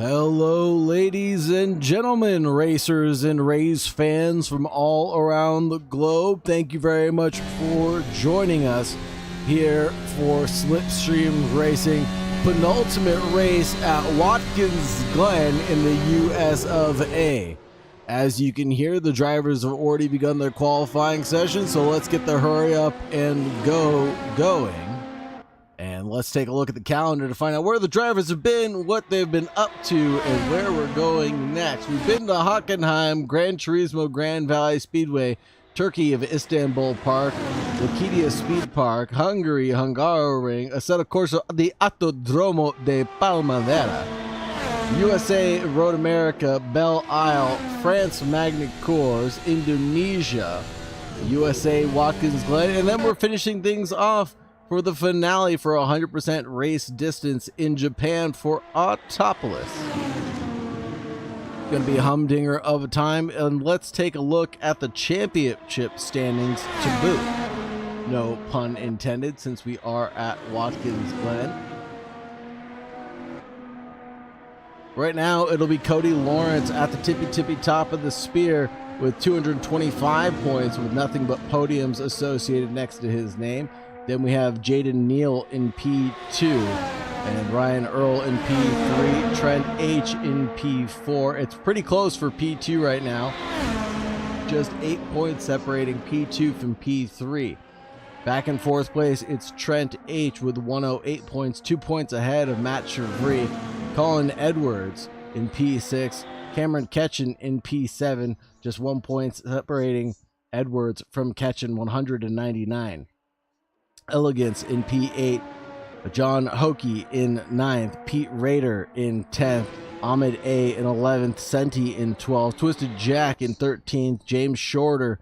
Hello, ladies and gentlemen, racers and race fans from all around the globe. Thank you very much for joining us here for Slipstream Racing penultimate race at Watkins, Glen in the US of A. As you can hear, the drivers have already begun their qualifying session, so let's get the hurry up and go going. And let's take a look at the calendar to find out where the drivers have been, what they've been up to, and where we're going next. We've been to Hockenheim, Gran Turismo Grand Valley Speedway, Turkey of Istanbul Park, Lakidia Speed Park, Hungary, Hungaroring, Assetto Corsa, the Autodromo de Palmavera, USA Road America, Belle Isle, France Magny Cours, Indonesia, USA Watkins Glen, and then we're finishing things off for the finale for 100% race distance in Japan for Autopolis. Gonna be a humdinger of a time, and let's take a look at the championship standings to boot. No pun intended, since we are at Watkins Glen. Right now, it'll be Cody Lawrence at the tippy top of the spear with 225 points, with nothing but podiums associated next to his name. Then we have Jaden Neal in P2 and Ryan Earl in P3, Trent H in P4. It's pretty close for P2 right now. Just 8 points separating P2 from P3. Back in fourth place, it's Trent H with 108 points, 2 points ahead of Matt Chevry. Colin Edwards in P6, Cameron Ketchen in P7, just 1 point separating Edwards from Ketchen, 199. Elegance in P8, John Hokie in 9th, Pete Rader in 10th, Ahmed A in 11th, Senti in 12th, Twisted Jack in 13th, James Shorter,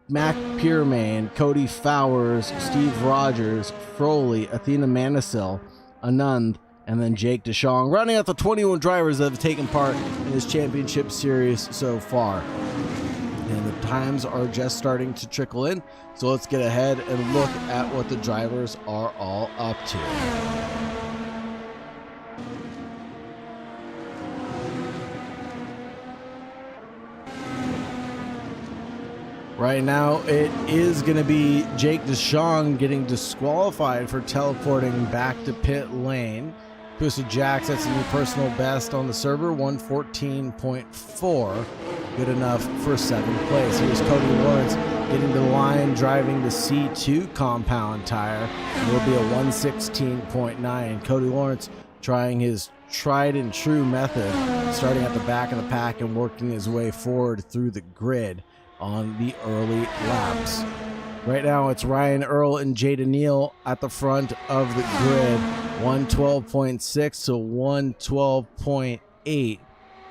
Mac Piermain, Cody Fowers, Steve Rogers, Froley, Athena Manisil, Anand, and then Jake DeShong, rounding out the 21 drivers that have taken part in this championship series so far. And the times are just starting to trickle in, so let's get ahead and look at what the drivers are all up to. Right now, it is going to be Jake DeShong getting disqualified for teleporting back to pit lane. Twisted Jack sets a new personal best on the server, 114.4. Good enough for 7th place. Here's Cody Lawrence getting the line, driving the C2 compound tire. It will be a 116.9. Cody Lawrence trying his tried and true method, starting at the back of the pack and working his way forward through the grid on the early laps. Right now, it's Ryan Earl and Jaden Neal at the front of the grid, 112.6 to 112.8.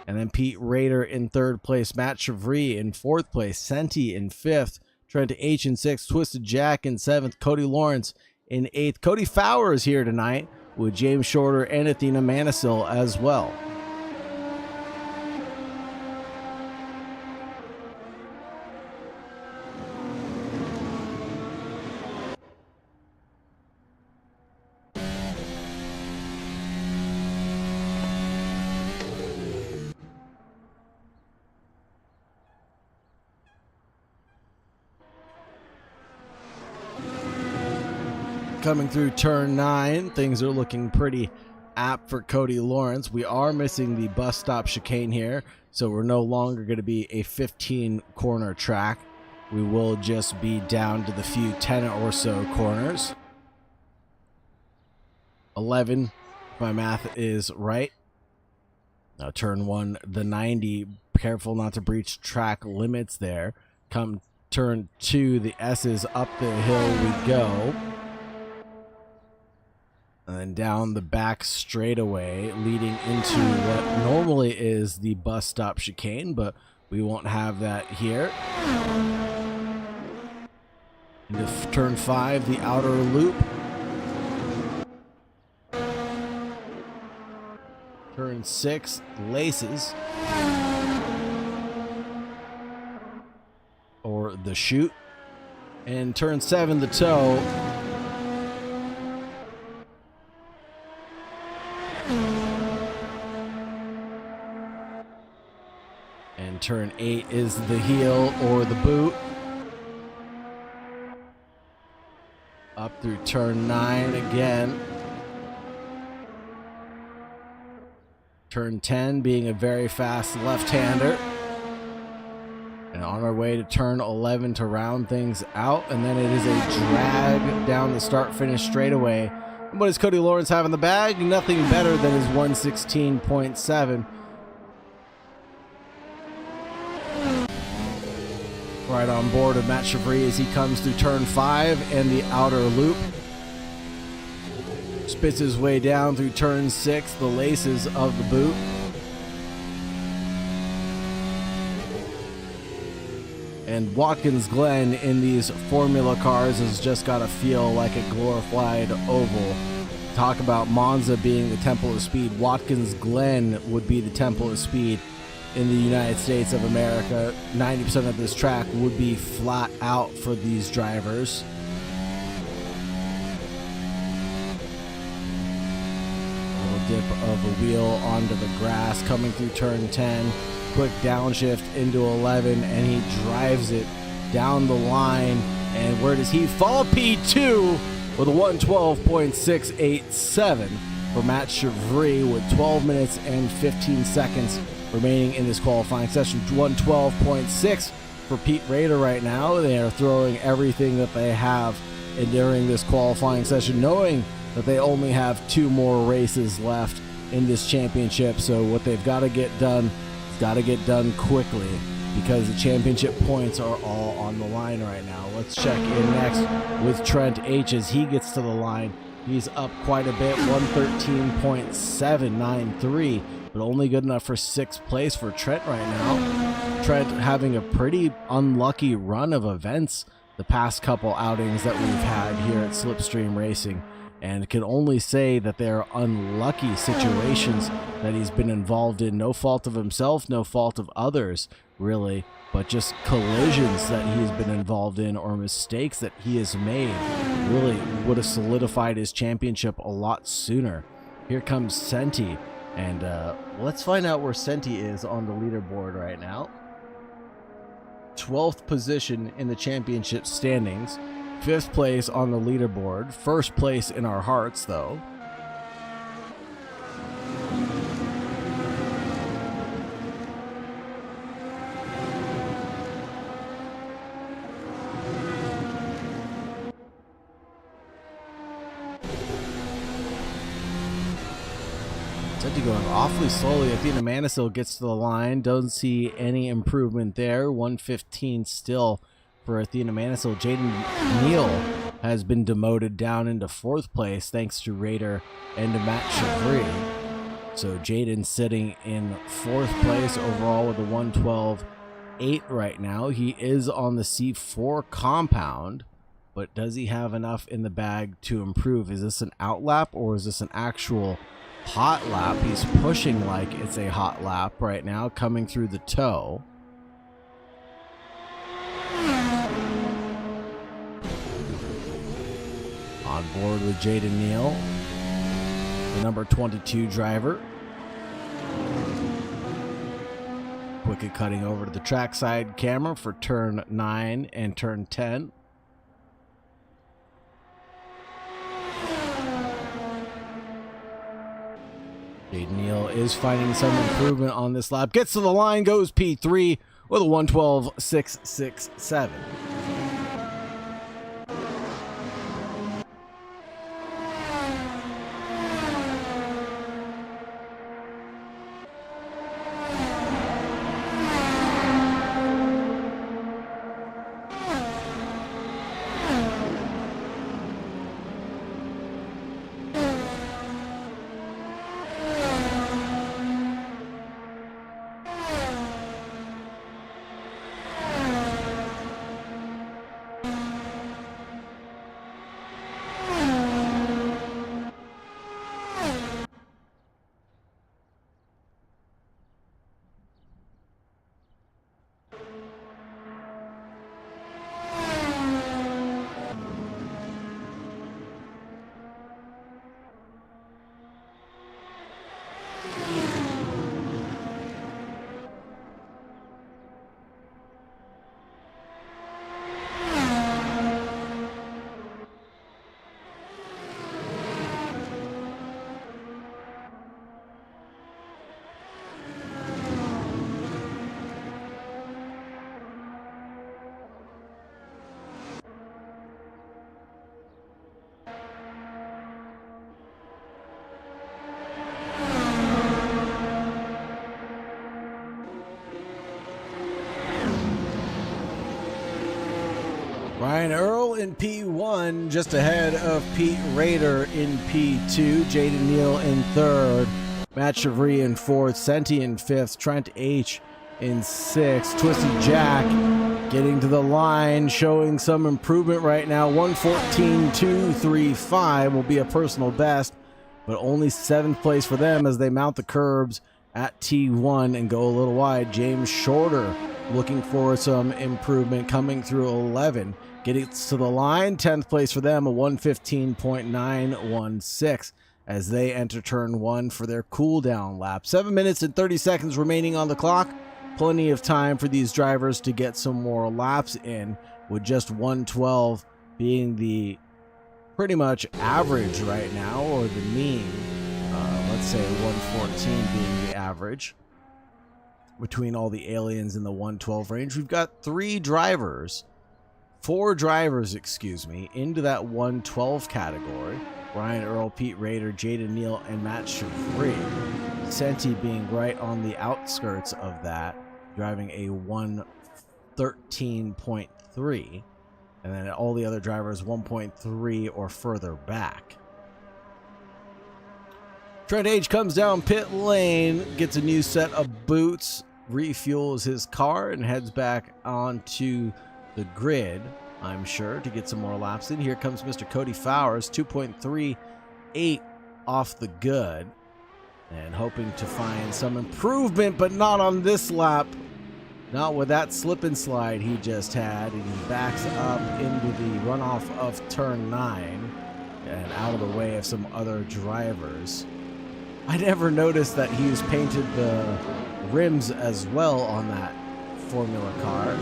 And then Pete Rader in 3rd place, Matt Chevry in 4th place, Senti in 5th, Trent H in 6th, Twisted Jack in 7th, Cody Lawrence in 8th. Cody Fowers here tonight with James Shorter and Athena Manisil as well. Coming through turn 9, things are looking pretty apt for Cody Lawrence. We are missing the bus stop chicane here, so we're no longer going to be a 15 corner track. We will just be down to the few 10 or so corners. 11, if my math is right. Now turn 1, the 90, careful not to breach track limits there. Come turn 2, the S's, up the hill we go. And then down the back straightaway, leading into what normally is the bus stop chicane, but we won't have that here. Into turn 5, the outer loop. Turn 6, laces. Or the chute. And turn 7, the toe. 8 is the heel or the boot. Up through turn 9 again. Turn 10 being a very fast left-hander. And on our way to turn 11 to round things out. And then it is a drag down the start-finish straightaway. And what does Cody Lawrence have in the bag? Nothing better than his 116.7. Right on board with Matt Chevry as he comes through turn 5 and the outer loop. Spits his way down through turn 6, the laces of the boot. And Watkins Glen in these Formula cars has just got to feel like a glorified oval. Talk about Monza being the Temple of Speed. Watkins Glen would be the Temple of Speed in the United States of America. 90% of this track would be flat out for these drivers. A little dip of a wheel onto the grass coming through turn 10. Quick downshift into 11, and he drives it down the line. And where does he fall? P2 with a 112.687 for Matt Chevry with 12 minutes and 15 seconds remaining in this qualifying session. 112.6 for Pete Rader right now. They are throwing everything that they have during this qualifying session, knowing that they only have 2 more races left in this championship. So what they've got to get done, got to get done quickly, because the championship points are all on the line right now. Let's check in next with Trent H as he gets to the line. He's up quite a bit, 113.793, but only good enough for 6th place for Trent right now. Trent having a pretty unlucky run of events the past couple outings that we've had here at Slipstream Racing, and can only say that they're unlucky situations that he's been involved in. No fault of himself, no fault of others, really, but just collisions that he's been involved in or mistakes that he has made really would have solidified his championship a lot sooner. Here comes Senti, and let's find out where Senti is on the leaderboard right now. 12th position in the championship standings. 5th place on the leaderboard. 1st place in our hearts, though. Senti going awfully slowly. Athena Manisil gets to the line. Don't see any improvement there. 115 still for Athena Manisil. Jaden Neal has been demoted down into 4th place thanks to Rader and to Matt Chevry. So Jaden sitting in 4th place overall with a 112.8 right now. He is on the C4 compound, but does he have enough in the bag to improve? Is this an outlap or is this an actual hot lap? He's pushing like it's a hot lap right now, coming through the toe. On board with Jaden Neal, the number 22 driver. Quickly cutting over to the trackside camera for turn 9 and turn 10. Jaden Neal is finding some improvement on this lap. Gets to the line, goes P3 with a 112.667. Ryan Earl in P1, just ahead of Pete Rader in P2. Jaden Neal in third. Matt Chevry in fourth. Senti in fifth. Trent H in sixth. Twisted Jack getting to the line, showing some improvement right now. 1:14.235 will be a personal best, but only seventh place for them as they mount the curbs at T1 and go a little wide. James Shorter looking for some improvement, coming through 11. Getting to the line, 10th place for them, a 1:15.916 as they enter turn one for their cool down lap. 7 minutes and 30 seconds remaining on the clock. Plenty of time for these drivers to get some more laps in, with just 1:12 being the pretty much average right now, or the mean. Let's say 1:14 being the average between all the aliens in the 1:12 range. We've got four drivers, into that 1:12 category. Ryan Earl, Pete Rader, Jaden Neal, and Matt Chevry. Senti being right on the outskirts of that, driving a 1:13.3. And then all the other drivers 1.3 or further back. Trent H comes down pit lane, gets a new set of boots, refuels his car, and heads back onto the grid, I'm sure, to get some more laps in. Here comes Mr. Cody Fowers, 2.38 off the good, and hoping to find some improvement, but not on this lap. Not with that slip and slide he just had, and he backs up into the runoff of turn 9 and out of the way of some other drivers. I never noticed that he's painted the rims as well on that Formula car.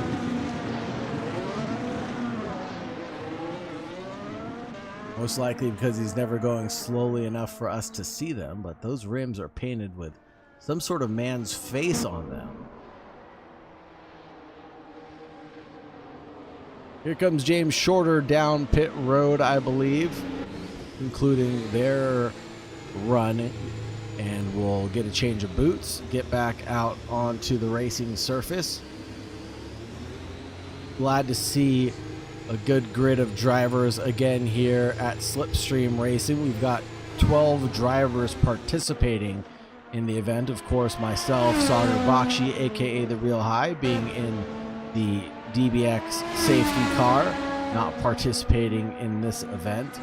Most likely because he's never going slowly enough for us to see them, but those rims are painted with some sort of man's face on them. Here comes James Shorter down pit road, I believe, concluding their run, and we'll get a change of boots, get back out onto the racing surface. Glad to see a good grid of drivers again here at Slipstream Racing. We've got 12 drivers participating in the event. Of course, myself, Sagar Bakshi, aka The Real High, being in the DBX safety car, not participating in this event.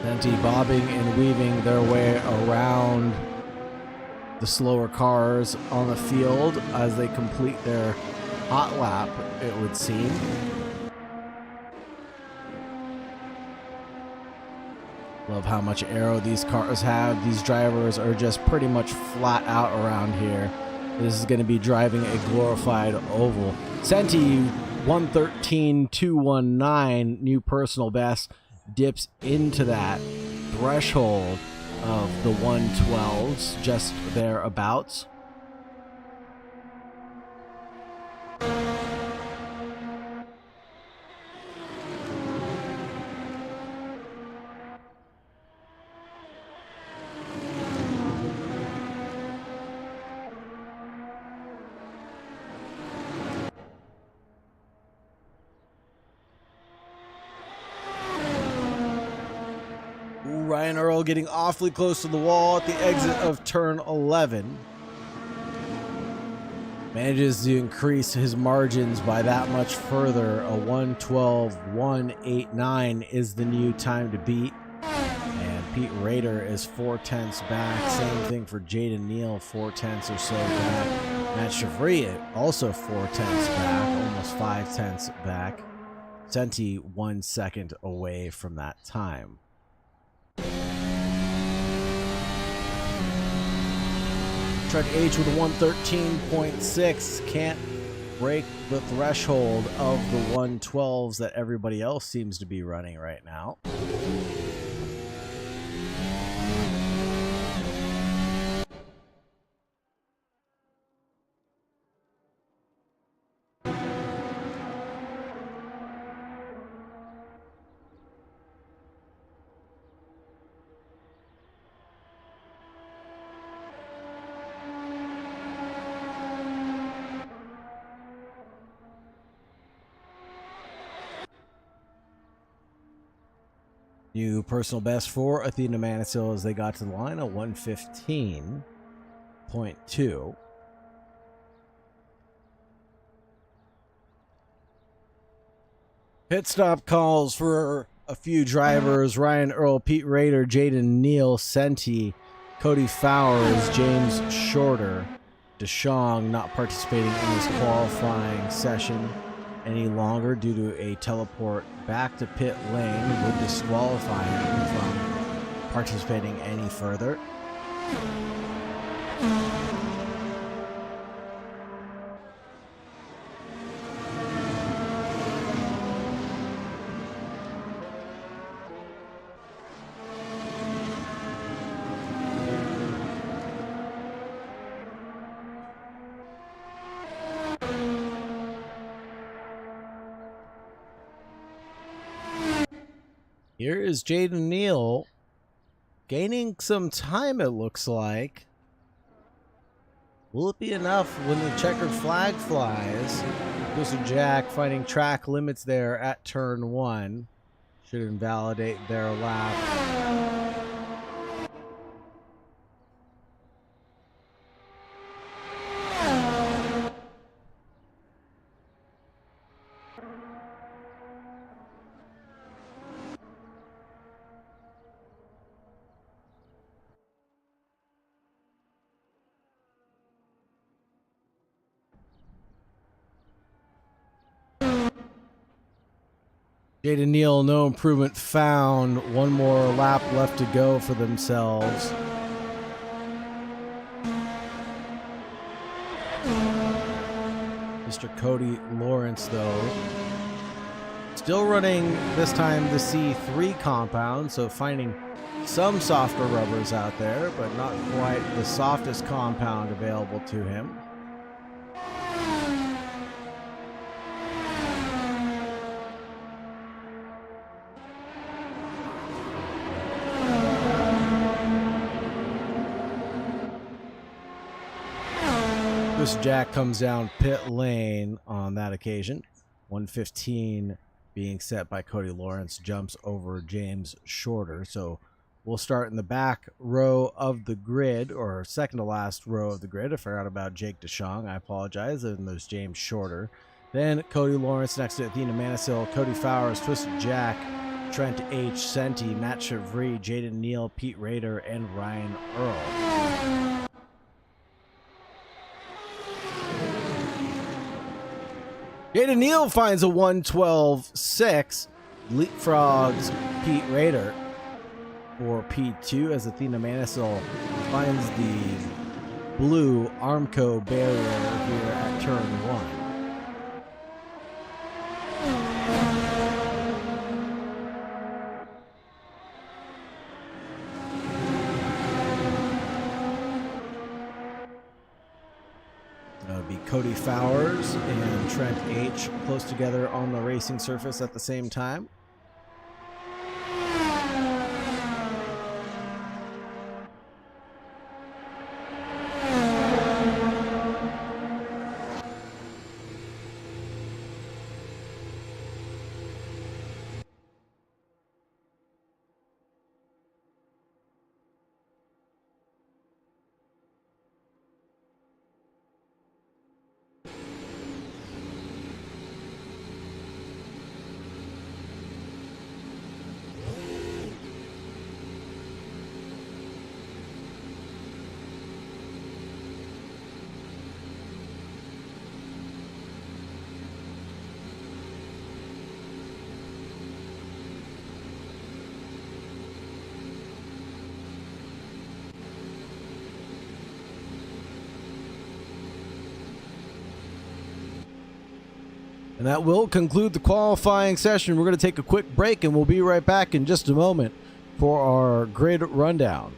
Senti bobbing and weaving their way around the slower cars on the field as they complete their hot lap, it would seem. Love how much aero these cars have. These drivers are just pretty much flat out around here. This is going to be driving a glorified oval. Senti, 1:13.219, new personal best, dips into that threshold of the 1:12s, just thereabouts. Ryan Earl getting awfully close to the wall at the exit of turn 11. Manages to increase his margins by that much further. A 1:12.189 is the new time to beat. And Pete Rader is 4/10 back. Same thing for Jaden Neal, 4/10 or so back. Matt Chevry also 4/10 back, almost 5/10 back. Senti 1 second away from that time. Trent H with a 1:13.6 can't break the threshold of the 1:12s that everybody else seems to be running right now. New personal best for Athena Manisil as they got to the line, a 115.2. Pit stop calls for a few drivers: Ryan Earl, Pete Rader, Jaden Neal, Senti, Cody Fowers, James Shorter. DeShong not participating in this qualifying session any longer due to a teleport back to pit lane would disqualify him from participating any further. Here is Jaden Neal gaining some time, it looks like. Will it be enough when the checkered flag flies? Twisted Jack finding track limits there at turn 1. Should invalidate their lap. Jaden Neal, no improvement found. One more lap left to go for themselves. Mr. Cody Lawrence, though, still running this time the C3 compound, so finding some softer rubbers out there, but not quite the softest compound available to him. Jack comes down pit lane on that occasion. 115 being set by Cody Lawrence, jumps over James Shorter. So we'll start in the back row of the grid, or second to last row of the grid. I forgot about Jake DeShong. I apologize. And there's James Shorter. Then Cody Lawrence next to Athena Manisil, Cody Fowers, Twisted Jack, Trent H. Senti, Matt Chevry, Jaden Neal, Pete Rader, and Ryan Earl. Jaden Neal finds a 112.6, leapfrogs Pete Rader for P2 as Athena Manisil finds the blue Armco barrier here at turn 1. Cody Fowers and Trent H. close together on the racing surface at the same time. And that will conclude the qualifying session. We're going to take a quick break, and we'll be right back in just a moment for our grid rundown.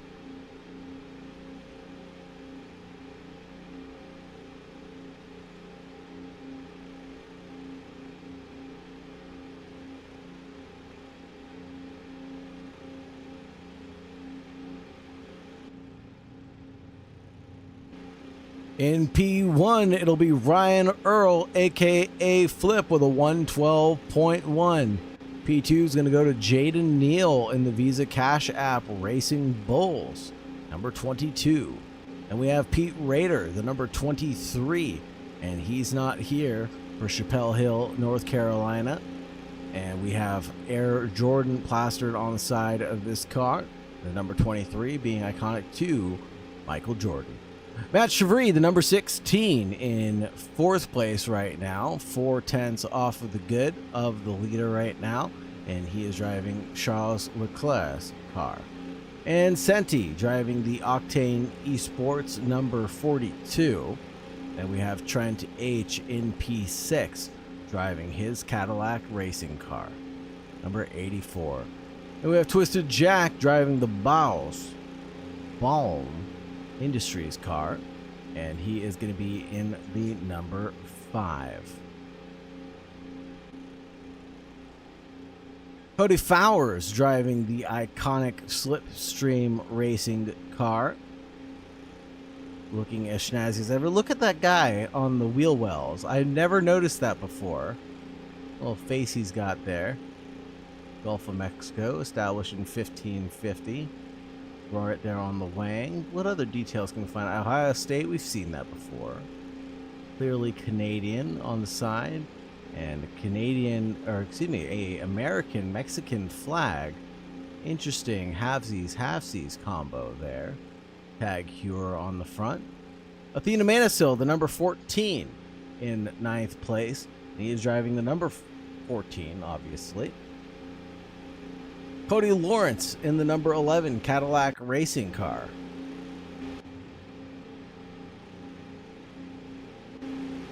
In P1, it'll be Ryan Earl, a.k.a. Flip, with a 112.1. P2 is going to go to Jaden Neal in the Visa Cash App Racing Bulls, number 22. And we have Pete Rader, the number 23, and he's not here for Chappell Hill, North Carolina. And we have Air Jordan plastered on the side of this car, the number 23 being iconic to Michael Jordan. Matt Chevry, the number 16, in 4th place right now, 4/10 off of the good of the leader right now, and he is driving Charles Leclerc's car. And Senti driving the Octane Esports number 42, and we have Trent H in P6 driving his Cadillac racing car, number 84. And we have Twisted Jack driving the Balm Industries car, and he is going to be in the number 5. Cody Fowers driving the iconic Slipstream racing car, looking as snazzy as ever. Look at that guy on the wheel wells. I never noticed that before. Little face he's got there. Gulf of Mexico, established in 1550. Right there on the wang. What other details can we find? Ohio State, we've seen that before. Clearly Canadian on the side, and a Canadian, or excuse me, a American Mexican flag. Interesting halfsies combo there. Tag Heuer on the front. Athena Manisil, the number 14, in 9th place. He is driving the number 14, obviously. Cody Lawrence in the number 11 Cadillac racing car.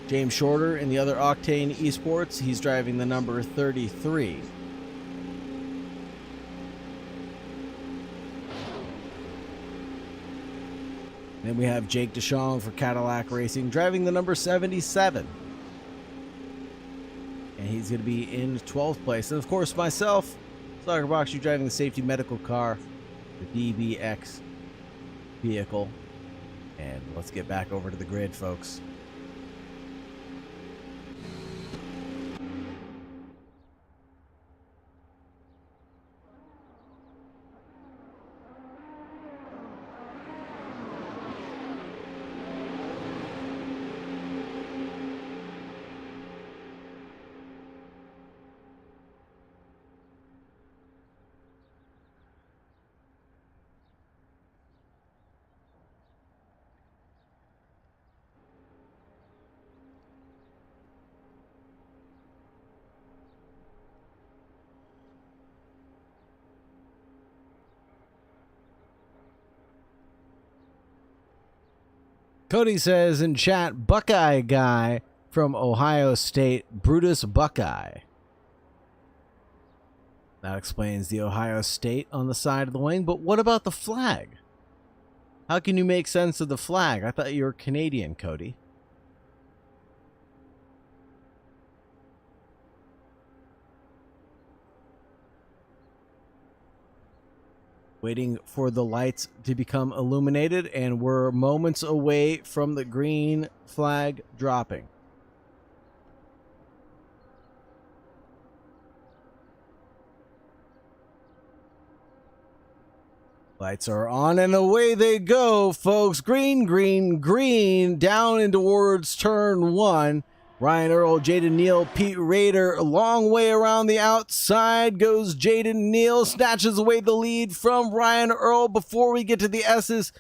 James Shorter in the other Octane Esports. He's driving the number 33. Then we have Jake DeShong for Cadillac Racing driving the number 77. And he's going to be in 12th place. And of course myself, Soccer Box, you're driving the safety medical car, the DBX vehicle. And let's get back over to the grid, folks. Cody says in chat, Buckeye guy from Ohio State, Brutus Buckeye. That explains the Ohio State on the side of the wing, but what about the flag? How can you make sense of the flag? I thought you were Canadian, Cody. Waiting for the lights to become illuminated, and we're moments away from the green flag dropping. Lights are on and away they go, folks. Green, green, green, down and towards turn 1. Ryan Earl, Jaden Neal, Pete Rader, a long way around the outside goes Jaden Neal, snatches away the lead from Ryan Earl. Before we get to the S's,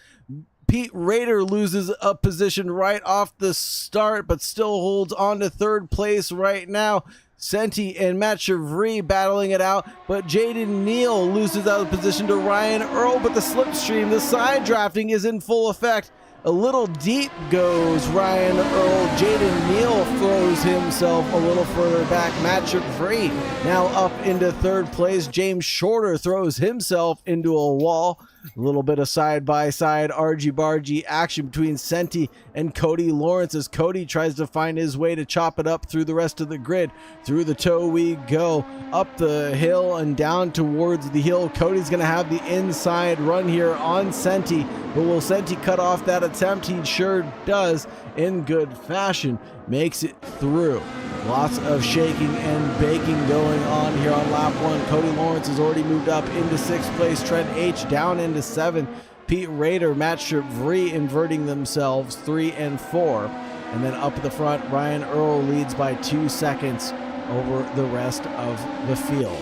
Pete Rader loses a position right off the start, but still holds on to 3rd place right now. Senti and Matt Chevry battling it out, but Jaden Neal loses out of position to Ryan Earl, but the slipstream, the side drafting is in full effect. A little deep goes Ryan Earl. Jaden Neal throws himself a little further back. Matt Chevry now up into 3rd place. James Shorter throws himself into a wall. A little bit of side-by-side argy-bargy action between Senti and Cody Lawrence as Cody tries to find his way to chop it up through the rest of the grid. Through the toe we go, up the hill and down towards the hill. Cody's going to have the inside run here on Senti, but will Senti cut off that attempt? He sure does in good fashion. Makes it through. Lots of shaking and baking going on here on lap 1. Cody Lawrence has already moved up into 6th place. Trent H down into 7th. Pete Rader, Matt Chevry inverting themselves 3 and 4. And then up at the front, Ryan Earl leads by 2 seconds over the rest of the field.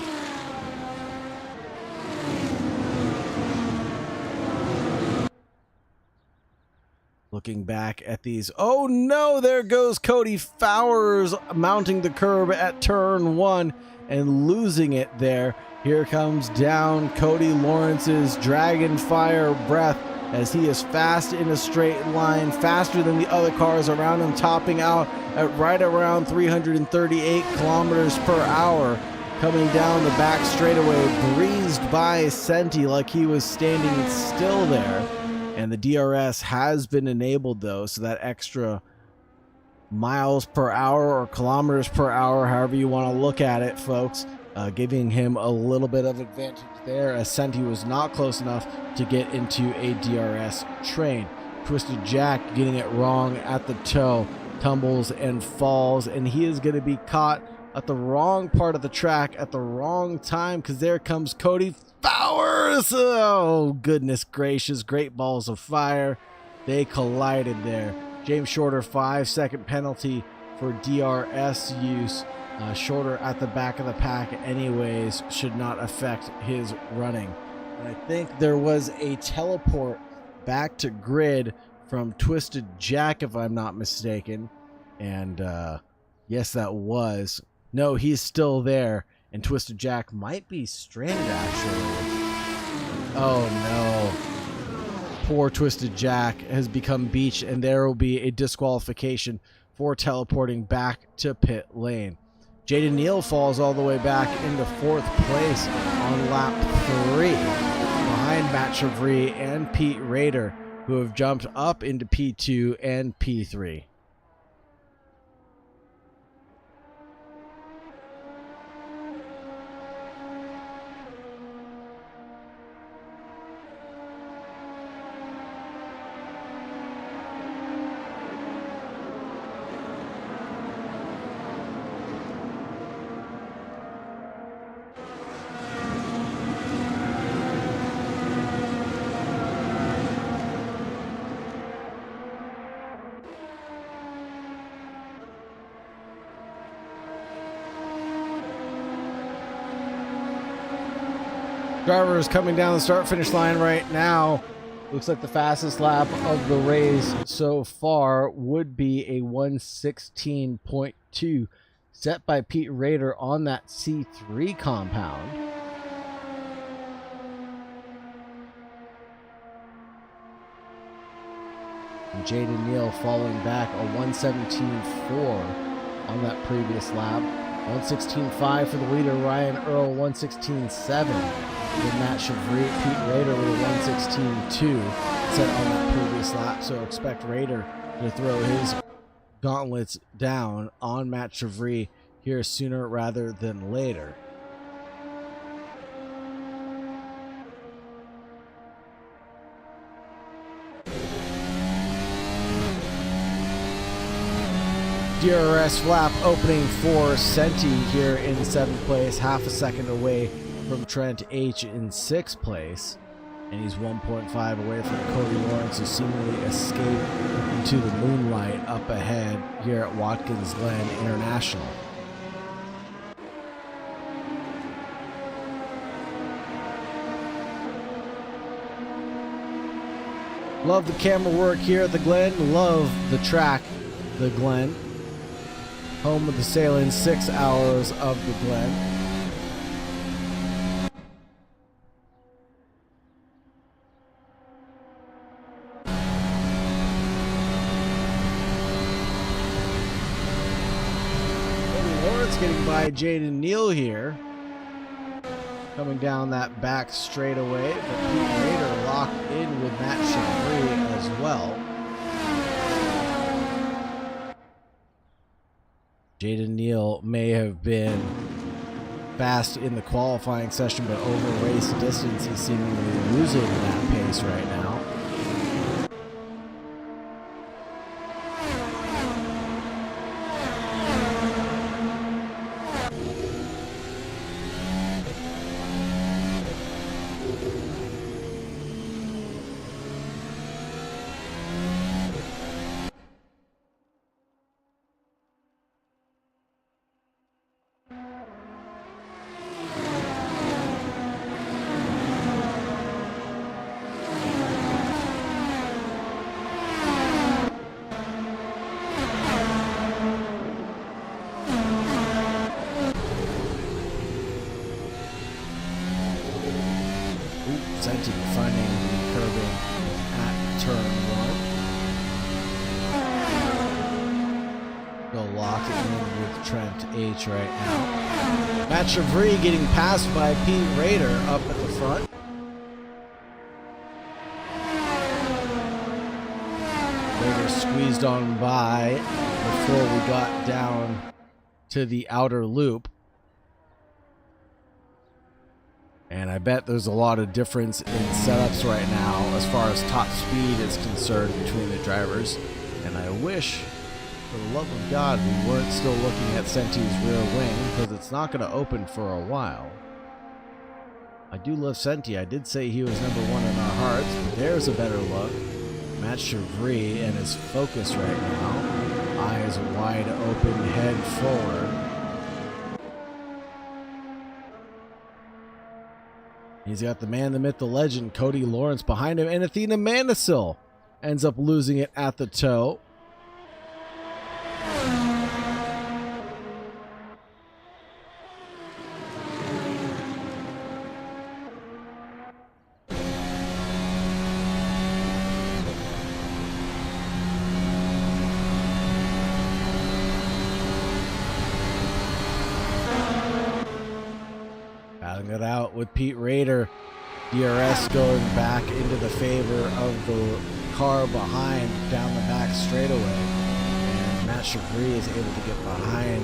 Looking back at these, oh no, there goes Cody Fowers mounting the curb at turn 1 and losing it there. Here comes down Cody Lawrence's Dragon Fire breath as he is fast in a straight line, faster than the other cars around him, topping out at right around 338 kilometers per hour. Coming down the back straightaway, breezed by Senti like he was standing still there. And the DRS has been enabled though, so that extra miles per hour or kilometers per hour, however you want to look at it, folks, giving him a little bit of advantage there, as Senti was not close enough to get into a DRS train. Twisted Jack getting it wrong at the toe, tumbles and falls, and he is going to be caught at the wrong part of the track at the wrong time, because there comes Cody Fowers. Oh, goodness gracious. Great balls of fire. They collided there. James Shorter, 5-second penalty for DRS use. Shorter at the back of the pack anyways, should not affect his running. And I think there was a teleport back to grid from Twisted Jack, if I'm not mistaken. And yes, that was. No, he's still there. And Twisted Jack might be stranded, actually. Oh, no. Poor Twisted Jack has become beached, and there will be a disqualification for teleporting back to pit lane. Jaden Neal falls all the way back into 4th place on lap 3, behind Matt Chevry and Pete Rader, who have jumped up into P2 and P3. Drivers coming down the start-finish line right now. Looks like the fastest lap of the race so far would be a 1:16.2 set by Pete Rader on that C3 compound. And Jaden Neal falling back a 1:17.4 on that previous lap. 1:16.5 for the leader, Ryan Earl, 1:16.7. With Matt Chevry, Pete Rader with a 1:16.2 set on that previous lap. So expect Rader to throw his gauntlets down on Matt Chevry here sooner rather than later. DRS flap opening for Senti here in 7th place, half a second away from Trent H in 6th place, and he's 1.5 away from Cody Lawrence, who seemingly escaped into the moonlight up ahead here at Watkins Glen International. Love the camera work here at the Glen. Love the track, the Glen. Home of the sailing 6 hours of the Glen. Getting by Jaden Neal here. Coming down that back straightaway, but Pete Rader locked in with Matt Chevry as well. Jaden Neal may have been fast in the qualifying session, but over race distance, he's seemingly losing that pace right now. Senti finding the curbing at turn 1. They'll lock it in with Trent H right now. Matt Chevry getting passed by Pete Rader up at the front. Rader squeezed on by before we got down to the outer loop. And I bet there's a lot of difference in setups right now as far as top speed is concerned between the drivers. And I wish, for the love of God, we weren't still looking at Senti's rear wing, because it's not going to open for a while. I do love Senti. I did say he was number 1 in our hearts, but there's a better look. Matt Chevry and his focus right now. Eyes wide open, head forward. He's got the man, the myth, the legend, Cody Lawrence behind him, and Athena Manisil ends up losing it at the toe. It out with Pete Rader. DRS going back into the favor of the car behind down the back straightaway. And Matt Chevry is able to get behind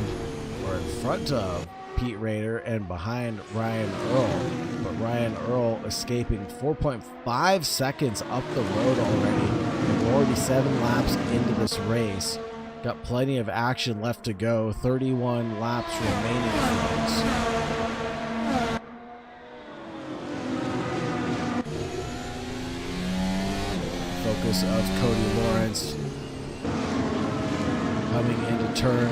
or in front of Pete Rader and behind Ryan Earl. But Ryan Earl escaping 4.5 seconds up the road already. And we're already 7 laps into this race. Got plenty of action left to go. 31 laps remaining, folks. Focus of Cody Lawrence coming into turn 9.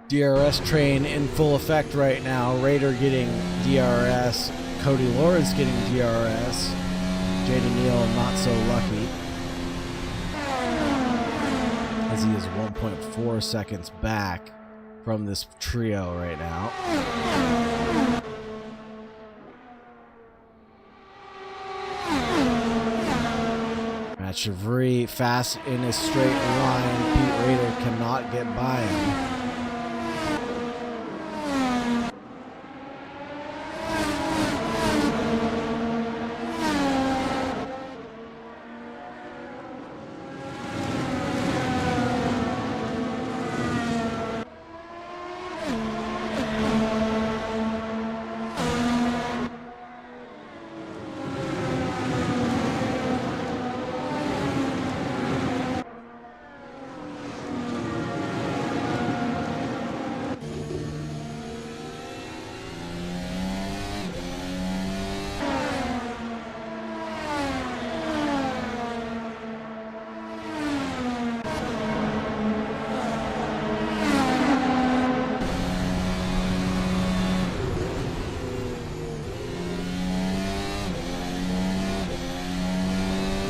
DRS train in full effect right now. Rader getting DRS, Cody Lawrence getting DRS. Jaden Neal not so lucky, as he is 1.4 seconds back from this trio right now. Matt Chevry fast in a straight line. Pete Rader cannot get by him.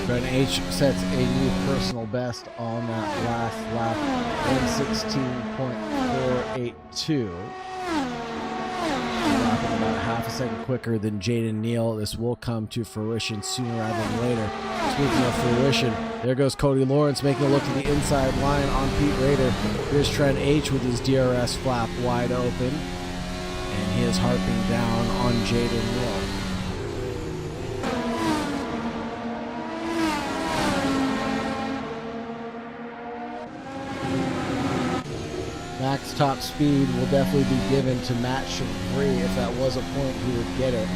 Glen H sets a new personal best on that last lap, 1:16.482. Lapping about half a second quicker than Jaden Neal. This will come to fruition sooner rather than later. Speaking of fruition, there goes Cody Lawrence making a look to the inside line on Pete Rader. Here's Trent H with his DRS flap wide open, and he is harping down on Jaden Neal. Max top speed will definitely be given to Matt Chevry. If that was a point, he would get it.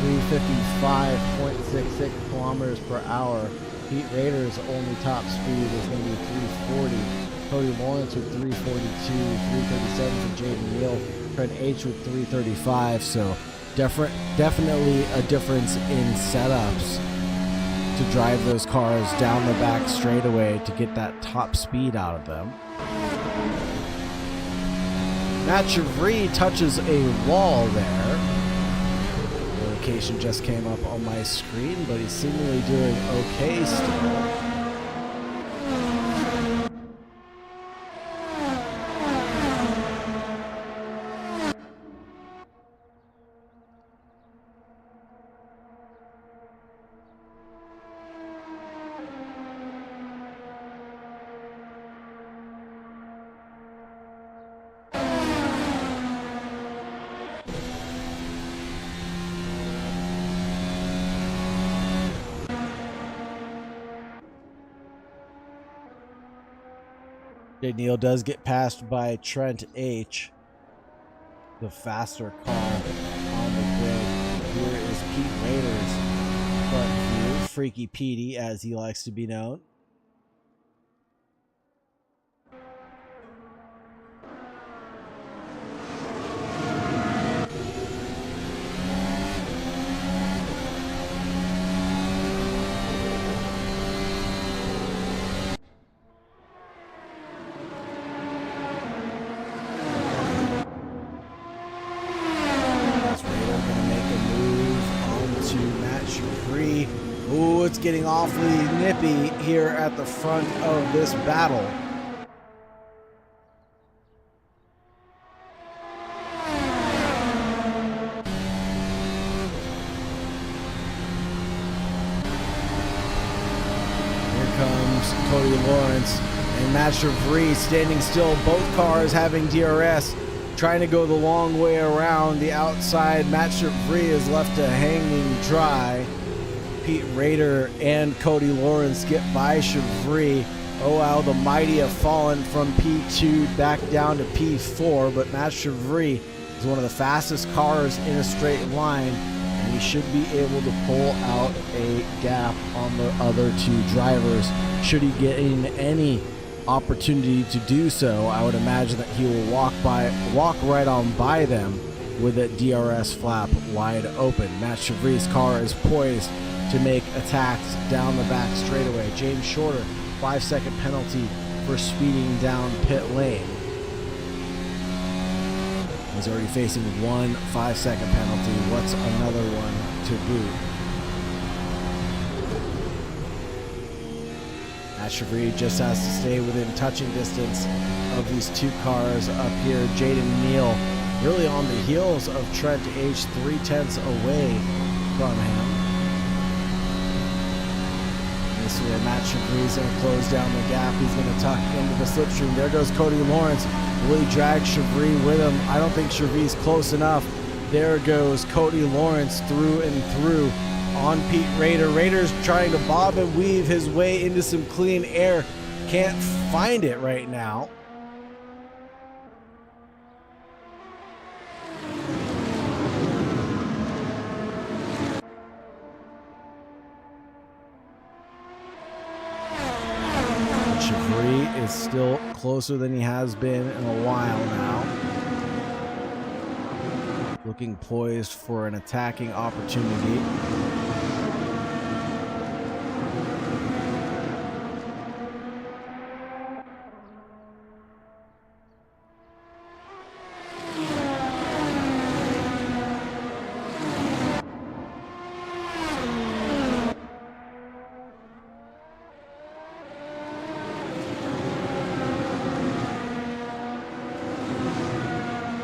355.66 kilometers per hour. Pete Rader's only top speed is going to be 340. Cody Lawrence with 342, 337 for Jaden Neal. Trent H with 335. So definitely a difference in setups to drive those cars down the back straightaway to get that top speed out of them. Matt Chevry touches a wall there. The notification just came up on my screen, but he's seemingly doing okay still. Jay Neal does get passed by Trent H, the faster car on the grid. Here is Pete Rader's front view, Freaky Petey as he likes to be known. Ooh, it's getting awfully nippy here at the front of this battle. Here comes Cody Lawrence and Matt Chevry standing still. Both cars having DRS, trying to go the long way around the outside. Matt Chevry is left to hanging dry. Pete Rader and Cody Lawrence get by Chevry. Oh, how the mighty have fallen from P2 back down to P4, but Matt Chevry is one of the fastest cars in a straight line, and he should be able to pull out a gap on the other two drivers. Should he get in any opportunity to do so, I would imagine that he will walk right on by them with that DRS flap wide open. Matt Chevry's car is poised to make attacks down the back straightaway. James Shorter, 5-second penalty for speeding down pit lane. He's already facing one 5-second penalty. What's another one to boot? Matt Chevry just has to stay within touching distance of these two cars up here. Jaden Neal really on the heels of Trent H, 3/10 away from him. This is where Matt Chevry's going to close down the gap. He's going to tuck into the slipstream. There goes Cody Lawrence. Will he drag Chevry with him? I don't think Chevry's close enough. There goes Cody Lawrence through and through on Pete Rader. Rader's trying to bob and weave his way into some clean air. Can't find it right now. Chevry is still closer than he has been in a while now. Looking poised for an attacking opportunity.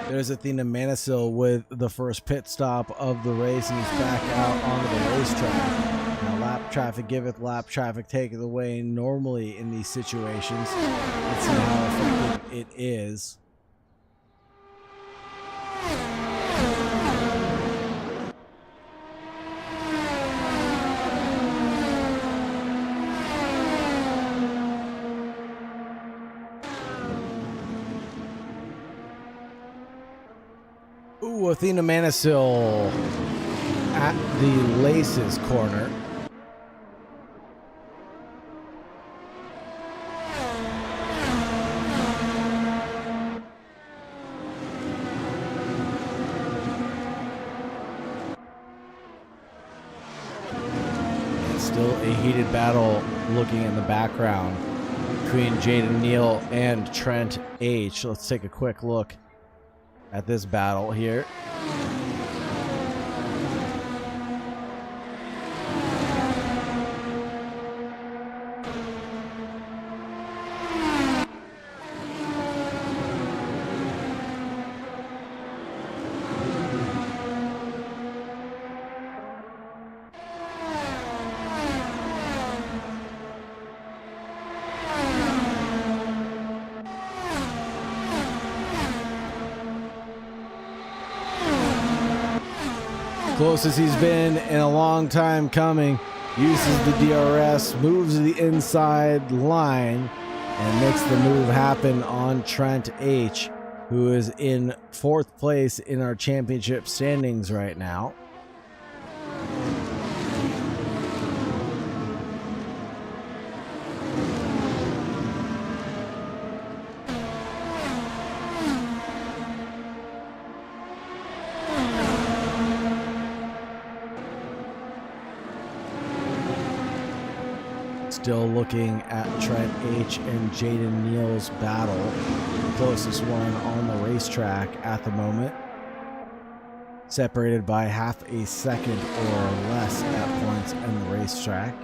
There's Athena Manisil with the first pit stop of the race, and he's back out onto the racetrack. Now, lap traffic giveth, lap traffic taketh away normally in these situations. Let's see how effective it is. Ooh, Athena Manisil at the Laces corner. It's still a heated battle looking in the background between Jaden Neal and Trent H. Let's take a quick look at this battle here. Closest he's been in a long time coming. Uses the DRS, moves to the inside line, and makes the move happen on Trent H., who is in 4th place in our championship standings right now. Still looking at Trent H. and Jaden Neal's battle, the closest one on the racetrack at the moment, separated by half a second or less at points in the racetrack.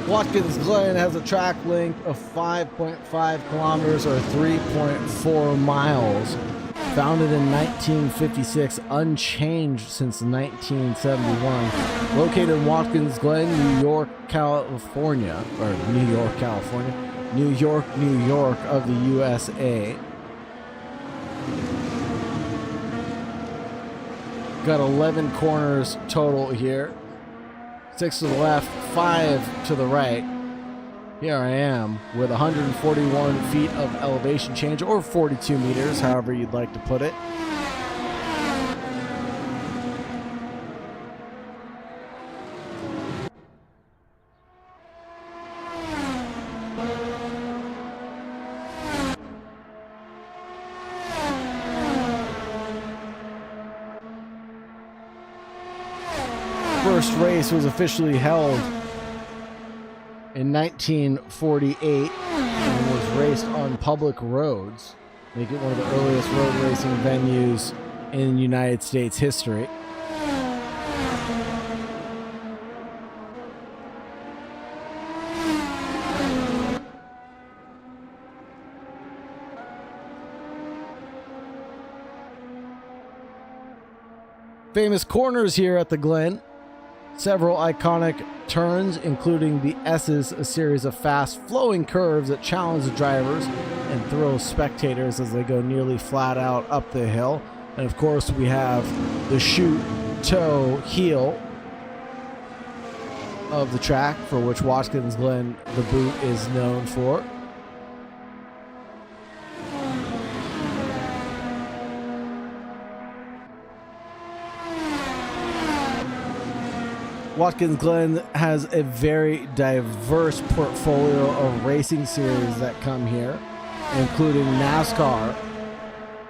Watkins Glen has a track length of 5.5 kilometers or 3.4 miles. Founded in 1956, unchanged since 1971. Located in Watkins Glen, New York, California, New York of the USA. Got 11 corners total here. 6 to the left, 5 to the right. Here I am with 141 feet of elevation change, or 42 meters, however you'd like to put it. First race was officially held in 1948 and was raced on public roads, making it one of the earliest road racing venues in United States history. Famous corners here at the Glen. Several iconic turns, including the S's, a series of fast flowing curves that challenge the drivers and thrill spectators as they go nearly flat out up the hill. And of course we have the shoot, toe, heel of the track, for which Watkins Glen, the boot, is known for. Watkins Glen has a very diverse portfolio of racing series that come here, including NASCAR,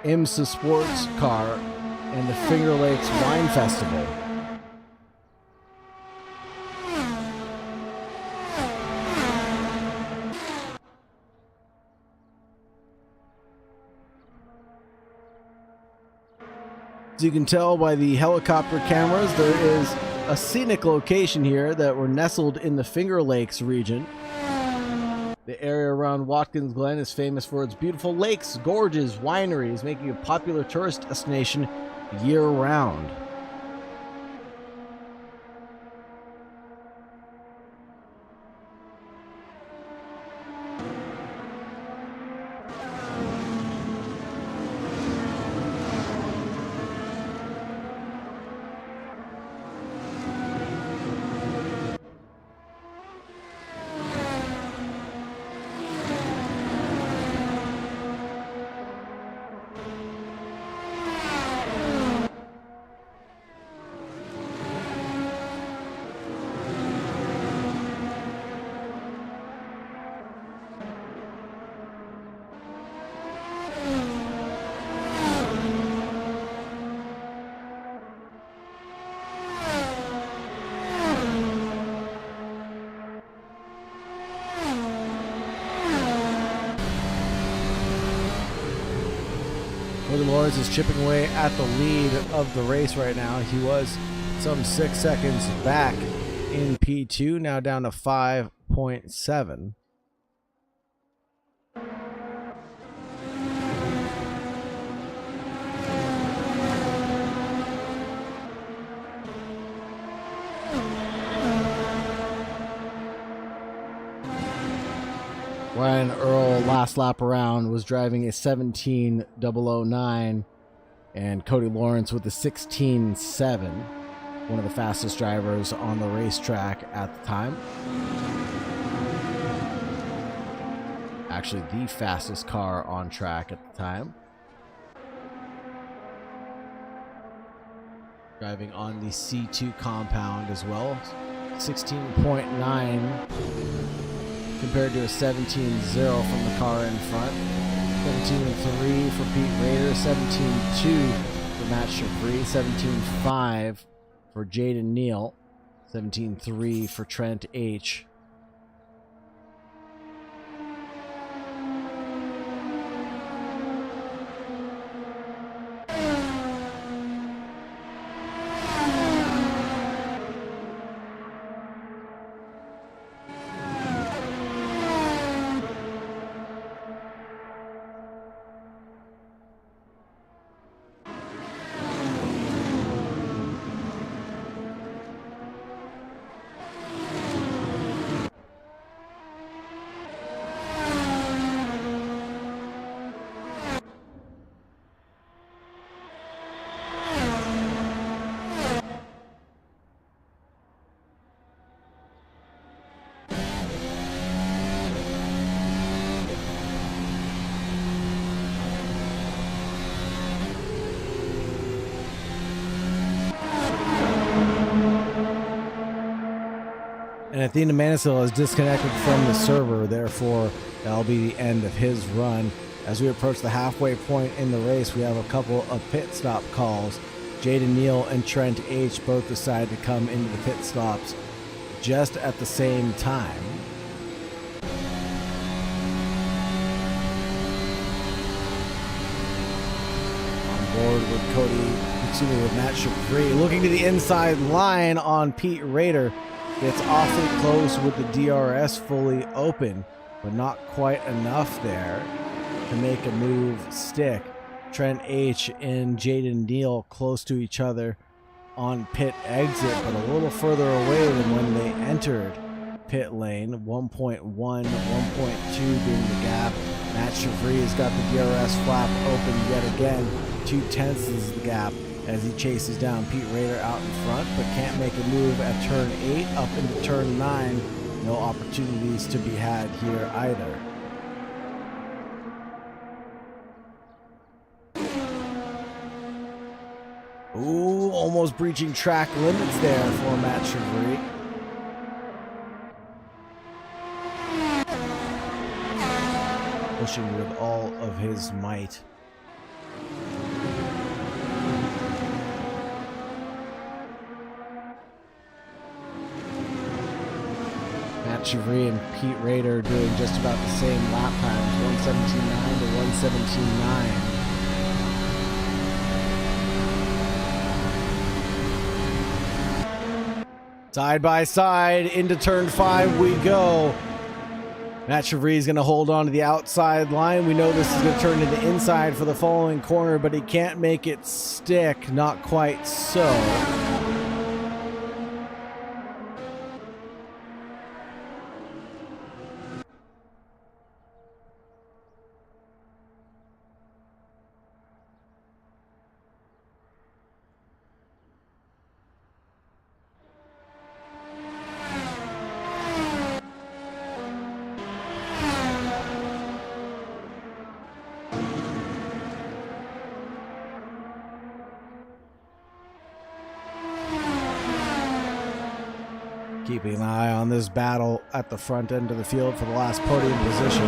IMSA Sports Car, and the Finger Lakes Wine Festival. As you can tell by the helicopter cameras, there is a scenic location here that we're nestled in the Finger Lakes region. The area around Watkins Glen is famous for its beautiful lakes, gorges, wineries, making it a popular tourist destination year-round. Lawrence is chipping away at the lead of the race right now. He was some 6 seconds back in P2, now down to 5.7. Ryan Earl, last lap around, was driving a 17.009, and Cody Lawrence with a 16.7, one of the fastest drivers on the racetrack at the time. Actually, the fastest car on track at the time. Driving on the C2 compound as well, 16.9. compared to a 17.0 from the car in front. 17.3 for Pete Rader, 17.2 for Matt Chevry, 17.5 for Jaden Neal, 17.3 for Trent H. And Athena Manisil is disconnected from the server, therefore that'll be the end of his run. As we approach the halfway point in the race, we have a couple of pit stop calls. Jaden Neal and Trent H both decide to come into the pit stops just at the same time. On board with with Matt Chevry, looking to the inside line on Pete Rader. Gets awfully close with the DRS fully open, but not quite enough there to make a move stick. Trent H and Jaden Neal close to each other on pit exit, but a little further away than when they entered pit lane. 1.1, 1.2 being the gap. Matt Chevry has got the DRS flap open yet again. 0.2 is the gap as he chases down Pete Rader out in front, but can't make a move at turn 8 up into turn 9. No opportunities to be had here either. Ooh, almost breaching track limits there for Matt Chevry. Pushing with all of his might. Matt Chevry and Pete Rader doing just about the same lap times, 1:17.9 to 1:17.9. Side by side into turn 5 we go. Matt Chevry is going to hold on to the outside line. We know this is going to turn to the inside for the following corner, but he can't make it stick. Not quite so. Keeping an eye on this battle at the front end of the field for the last podium position.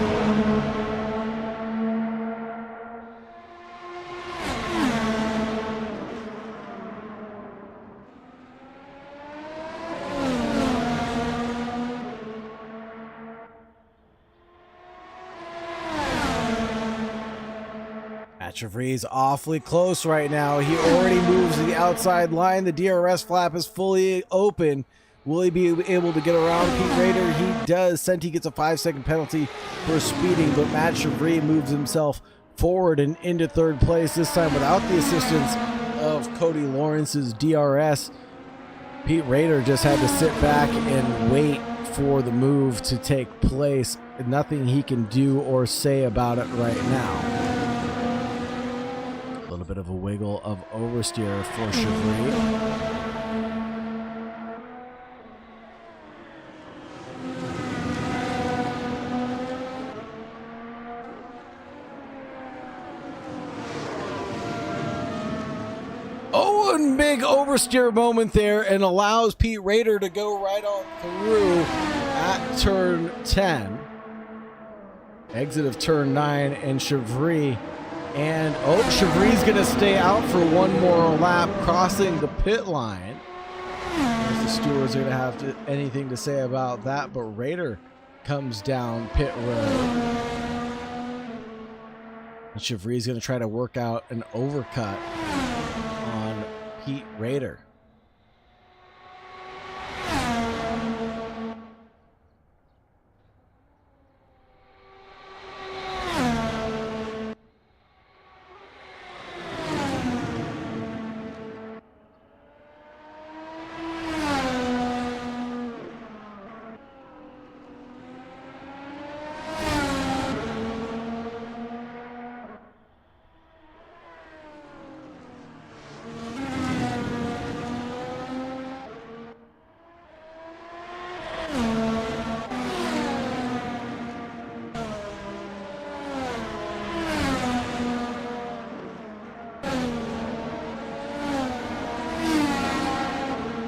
Matt Chevry's awfully close right now. He already moves to the outside line. The DRS flap is fully open. Will he be able to get around Pete Rader? He does. Senti gets a 5-second penalty for speeding, but Matt Chevry moves himself forward and into third place, this time without the assistance of Cody Lawrence's DRS. Pete Rader just had to sit back and wait for the move to take place. Nothing he can do or say about it right now. A little bit of a wiggle of oversteer for Chevry. Oh, and big oversteer moment there, and allows Pete Rader to go right on through at turn 10. Exit of turn 9, and Chevry. And, oh, Chevry's going to stay out for one more lap, crossing the pit line. The stewards are going to have anything to say about that, but Rader comes down pit road. And Chevry's going to try to work out an overcut on Pete Rader.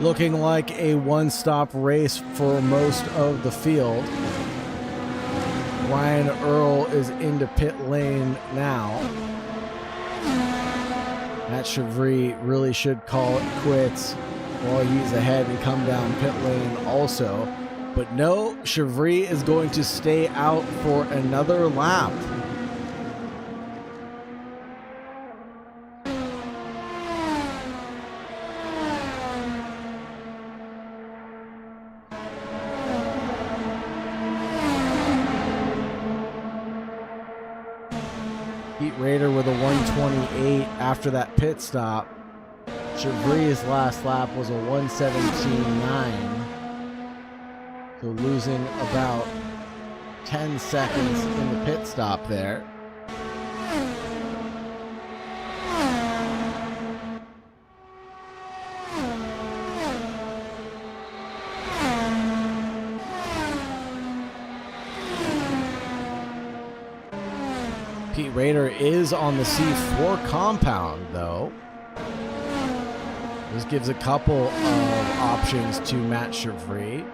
Looking like a one-stop race for most of the field. Ryan Earl is into pit lane now. Matt Chevry really should call it quits while he's ahead and come down pit lane also. But no, Chevry is going to stay out for another lap. Pete Rader with a 128 after that pit stop. Chevry's last lap was a 117.9. So losing about 10 seconds in the pit stop there. Pete Rader is on the C4 compound, though. This gives a couple of options to Matt Chevry,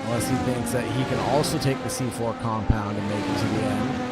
unless he thinks that he can also take the C4 compound and make it to the end.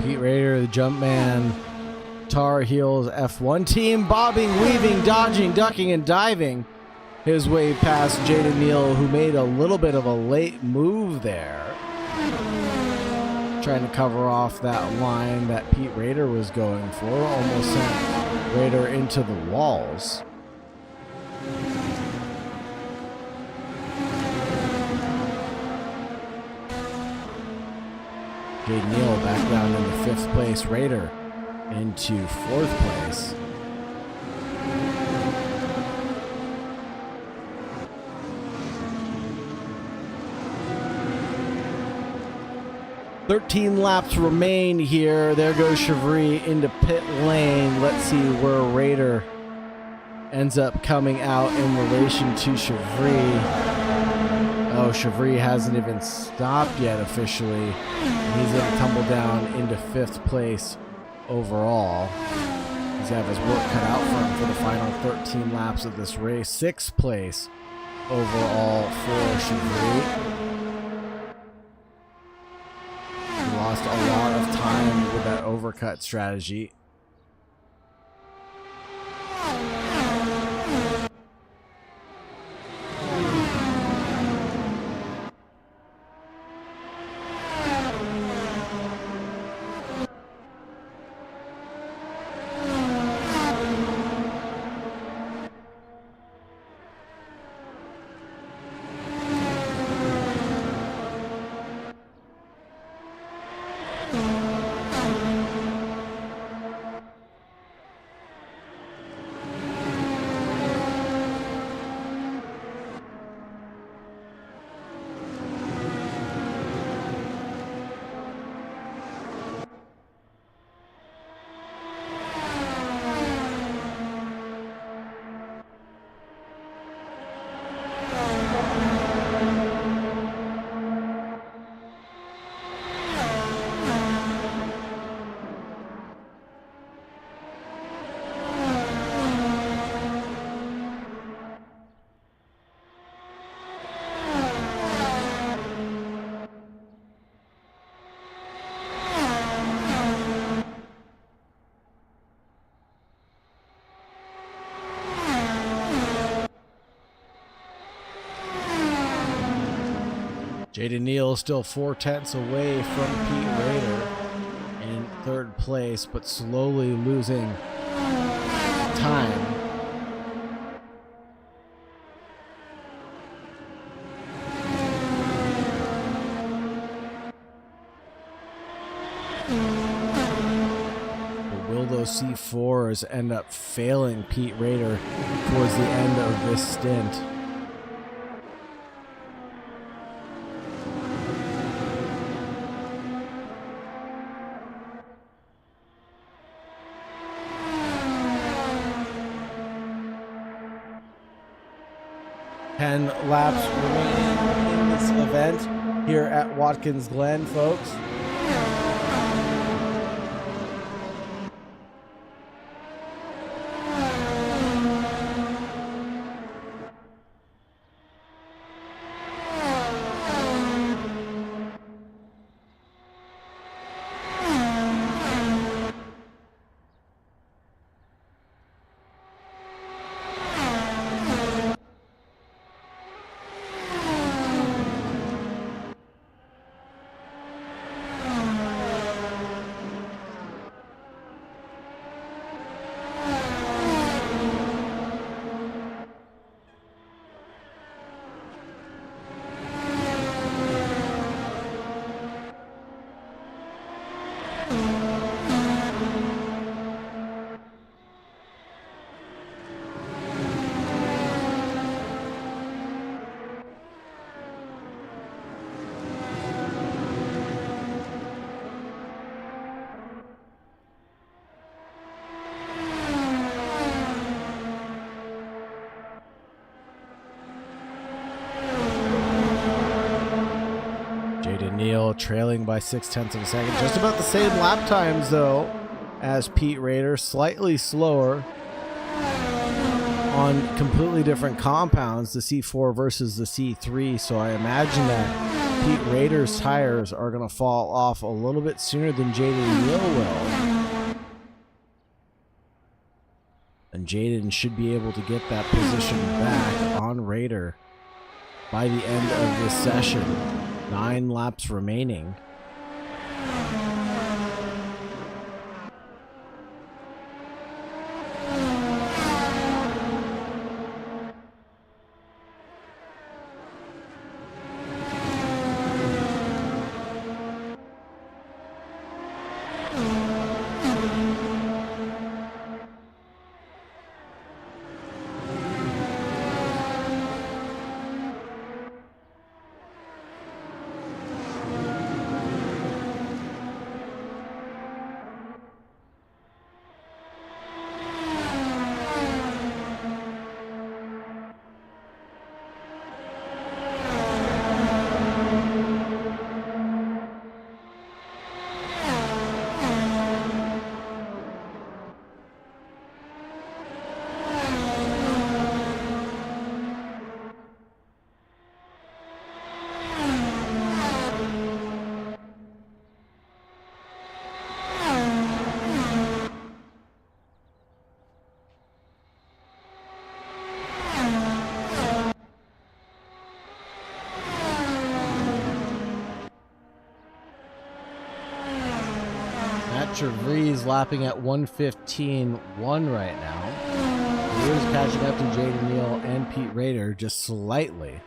Pete Rader, the Jumpman, Tar Heels F1 team, bobbing, weaving, dodging, ducking, and diving his way past Jaden Neal, who made a little bit of a late move there, trying to cover off that line that Pete Rader was going for. Almost sent Rader into the walls. Jaden Neal back down into 5th place. Rader into 4th place. 13 laps remain here. There goes Chevry into pit lane. Let's see where Raider ends up coming out in relation to Chevry. Oh, Chevry hasn't even stopped yet officially. He's going to tumble down into 5th place overall. He's going to have his work cut out for him for the final 13 laps of this race. 6th place overall for Chevry. He lost a lot of time with that overcut strategy. Jaden Neal still 4/10 away from Pete Raider in 3rd place, but slowly losing time. But will those C4s end up failing Pete Raider towards the end of this stint? Laps remaining in this event here at Watkins Glen, folks. Neal trailing by 0.6 of a second. Just about the same lap times, though, as Pete Raider. Slightly slower on completely different compounds, the C4 versus the C3. So I imagine that Pete Raider's tires are going to fall off a little bit sooner than Jaden Neal will. And Jaden should be able to get that position back on Raider by the end of this session. 9 laps remaining. Trevries lapping at 1:15.1 right now. He is catching up to Jaden Neal and Pete Rader just slightly.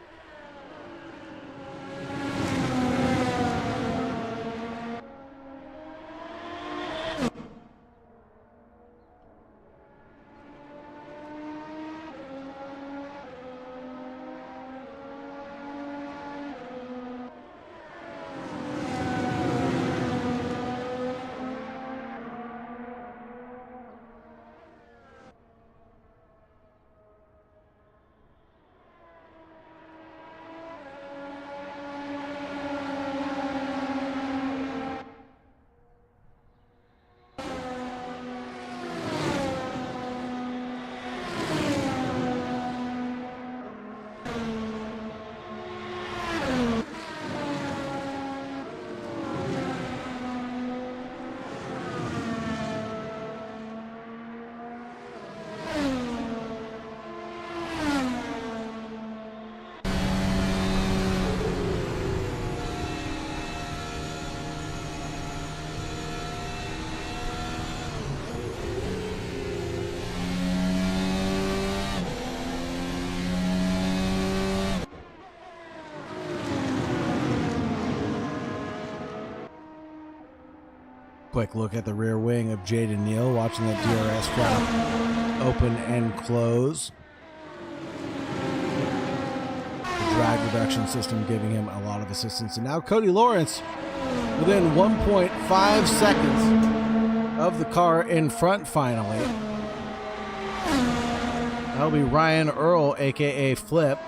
Quick look at the rear wing of Jaden Neal, watching that DRS flap open and close. The drag reduction system giving him a lot of assistance. And now Cody Lawrence within 1.5 seconds of the car in front finally. That'll be Ryan Earl, aka Flip.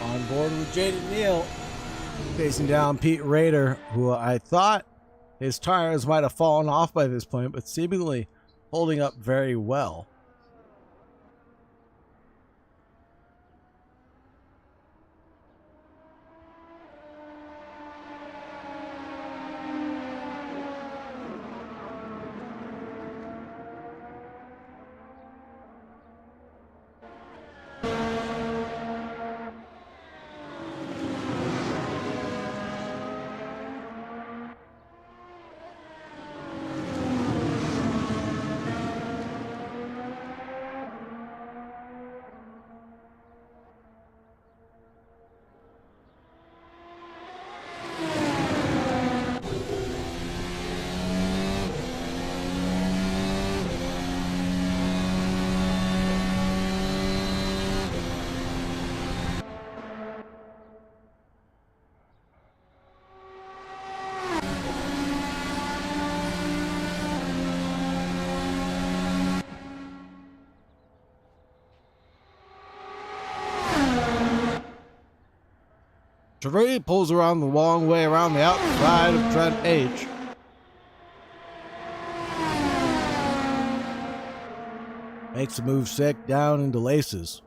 On board with Jaden Neal, facing down Pete Rader, who I thought his tires might have fallen off by this point, but seemingly holding up very well. Trey pulls around the long way around the outside of Trent H. Makes a move sick down into laces.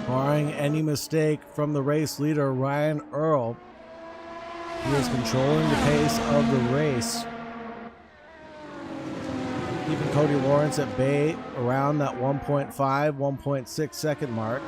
Barring any mistake from the race leader, Ryan Earl, he is controlling the pace of the race. Keeping Cody Lawrence at bay around that 1.5, 1.6 second mark.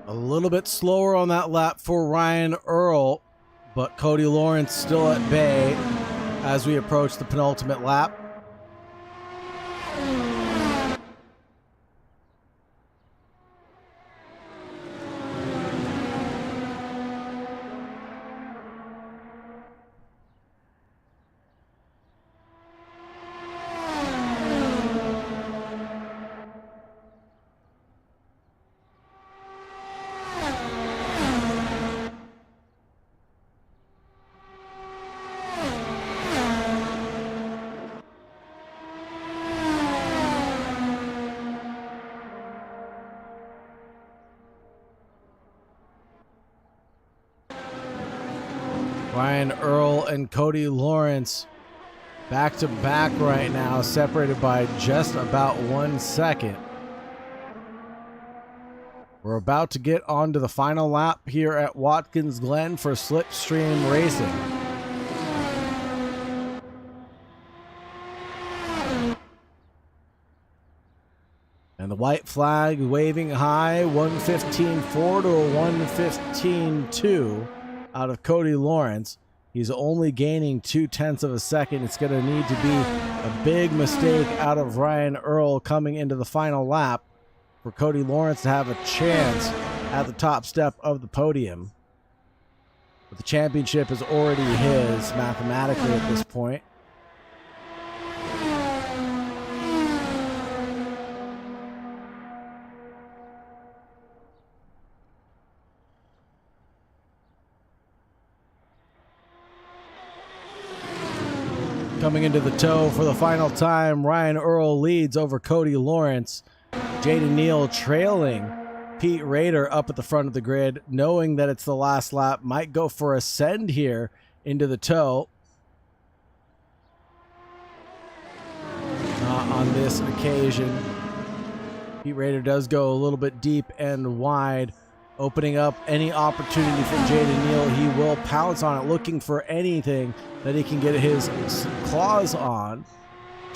A little bit slower on that lap for Ryan Earl, but Cody Lawrence still at bay as we approach the penultimate lap. Ryan Earl and Cody Lawrence back to back right now, separated by just about 1 second. We're about to get onto the final lap here at Watkins Glen for Slipstream Racing. And the white flag waving high, 1:15.4 to a 1:15.2 out of Cody Lawrence. He's only gaining 0.2 of a second. It's going to need to be a big mistake out of Ryan Earl coming into the final lap for Cody Lawrence to have a chance at the top step of the podium. But the championship is already his mathematically at this point. Coming into the toe for the final time, Ryan Earl leads over Cody Lawrence. Jaden Neal trailing Pete Rader up at the front of the grid, knowing that it's the last lap, might go for a send here into the toe. Not on this occasion. Pete Rader does go a little bit deep and wide, opening up any opportunity for Jaden Neal. He will pounce on it, looking for anything that he can get his claws on.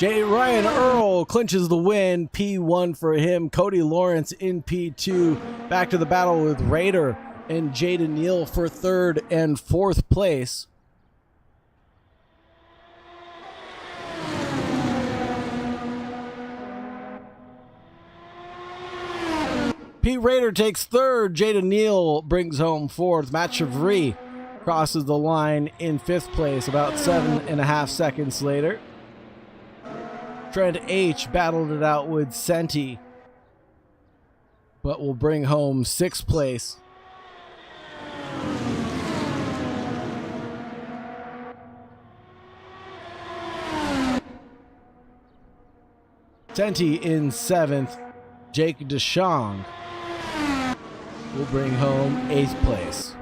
Ryan Earl clinches the win. P1 for him. Cody Lawrence in P2. Back to the battle with Rader and Jaden Neal for third and fourth place. Pete Rader takes third. Jaden Neal brings home fourth. Matt Chevry crosses the line in fifth place about 7.5 seconds later. Trent H battled it out with Senti, but will bring home sixth place. Senti in seventh. Jake DeShong will bring home eighth place.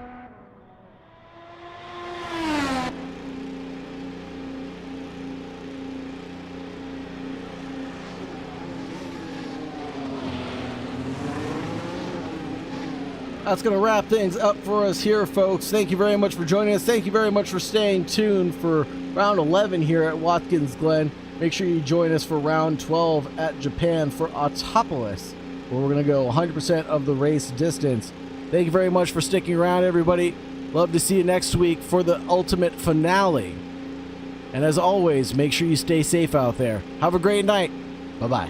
That's going to wrap things up for us here, folks. Thank you very much for joining us. Thank you very much for staying tuned for round 11 here at Watkins Glen. Make sure you join us for round 12 at Japan for Autopolis, where we're going to go 100% of the race distance. Thank you very much for sticking around, everybody. Love to see you next week for the ultimate finale. And as always, make sure you stay safe out there. Have a great night. Bye-bye.